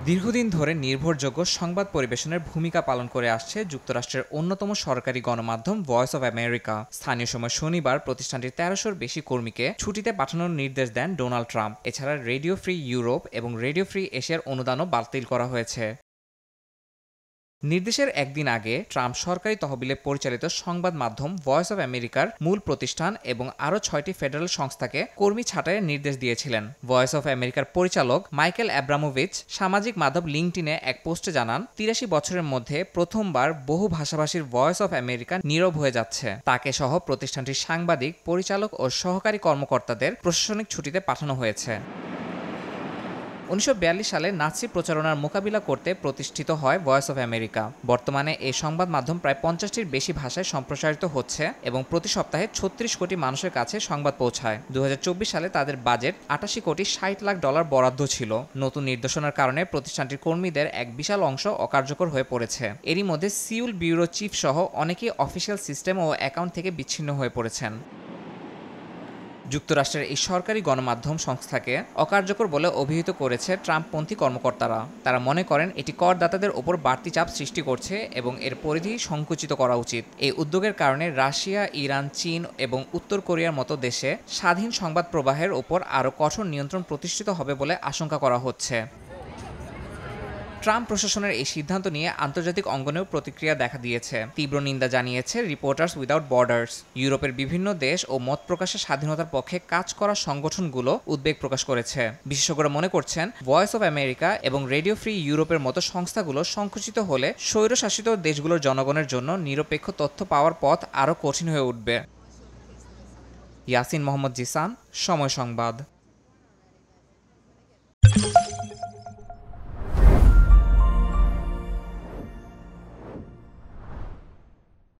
দীর্ঘদিন ধরে নির্ভরযোগ্য সংবাদ পরিবেশনের ভূমিকা পালন করে আসছে যুক্তরাষ্ট্রের অন্যতম সরকারি গণমাধ্যম ভয়েস অব আমেরিকা। স্থানীয় সময় শনিবার প্রতিষ্ঠানটির ১৩০০-র বেশি কর্মীকে ছুটিতে পাঠানোর নির্দেশ দেন ডোনাল্ড ট্রাম্প। এছাড়া রেডিও ফ্রি ইউরোপ এবং রেডিও ফ্রি এশিয়ার অনুদানও বাতিল করা হয়েছে। নির্দেশের একদিন আগে ট্রাম্প সরকারি তহবিলে পরিচালিত সংবাদ মাধ্যম ভয়েস অব আমেরিকার মূল প্রতিষ্ঠান এবং আরও ৬টি ফেডারেল সংস্থাকে কর্মী ছাঁটাইয়ের নির্দেশ দিয়েছিলেন। ভয়েস অব আমেরিকার পরিচালক মাইকেল অ্যাব্রামোভিচ সামাজিক মাধ্যম লিঙ্কডইনে এক পোস্টে জানান, ৮৩ বছরের মধ্যে প্রথমবার বহু ভাষাভাষীর ভয়েস অব আমেরিকা নীরব হয়ে যাচ্ছে। তাকে সহ প্রতিষ্ঠানটির সাংবাদিক, পরিচালক ও সহকারী কর্মকর্তাদের প্রশাসনিক ছুটিতে পাঠানো হয়েছে। ১৯৪২ সালে নাৎসি প্রচারণার মোকাবিলা করতে প্রতিষ্ঠিত হয় ভয়েস অব আমেরিকা। বর্তমানে এই সংবাদ মাধ্যম প্রায় ৫০টির বেশি ভাষায় সম্প্রসারিত হচ্ছে এবং প্রতি সপ্তাহে ৩৬ কোটি মানুষের কাছে সংবাদ পৌঁছায়। ২০২৪ সালে তাদের বাজেট $৮৮,৬০,০০,০০০ বরাদ্দ ছিল। নতুন নির্দেশনার কারণে প্রতিষ্ঠানটির কর্মীদের এক বিশাল অংশ অকার্যকর হয়ে পড়েছে। এরই মধ্যে সিউল ব্যুরো চিফ সহ অনেকেই অফিসিয়াল সিস্টেম ও অ্যাকাউন্ট থেকে বিচ্ছিন্ন হয়ে পড়েছেন। যুক্তরাষ্ট্রের এই সরকারি গণমাধ্যম সংস্থাকে অকার্যকর বলে অভিহিত করেছে ট্রাম্পপন্থী কর্মকর্তারা। তারা মনে করেন এটি করদাতাদের ওপর বাড়তি চাপ সৃষ্টি করছে এবং এর পরিধি সংকুচিত করা উচিত। এই উদ্যোগের কারণে রাশিয়া, ইরান, চীন এবং উত্তর কোরিয়ার মতো দেশে স্বাধীন সংবাদ প্রবাহের ওপর আরও কঠোর নিয়ন্ত্রণ প্রতিষ্ঠিত হবে বলে আশঙ্কা করা হচ্ছে। ট্রাম্প প্রশাসনের এই সিদ্ধান্ত নিয়ে আন্তর্জাতিক অঙ্গনেও প্রতিক্রিয়া দেখা দিয়েছে। তীব্র নিন্দা জানিয়েছে রিপোর্টার্স উইদাউট বর্ডার্স। ইউরোপের বিভিন্ন দেশ ও মত প্রকাশের স্বাধীনতার পক্ষে কাজ করা সংগঠনগুলো উদ্বেগ প্রকাশ করেছে। বিশেষজ্ঞরা মনে করছেন, ভয়েস অব আমেরিকা এবং রেডিও ফ্রি ইউরোপের মতো সংস্থাগুলো সংকুচিত হলে স্বৈরশাসিত দেশগুলোর জনগণের জন্য নিরপেক্ষ তথ্য পাওয়ার পথ আরও কঠিন হয়ে উঠবে। ইয়াসিন মোহাম্মদ জিসান, সময় সংবাদ।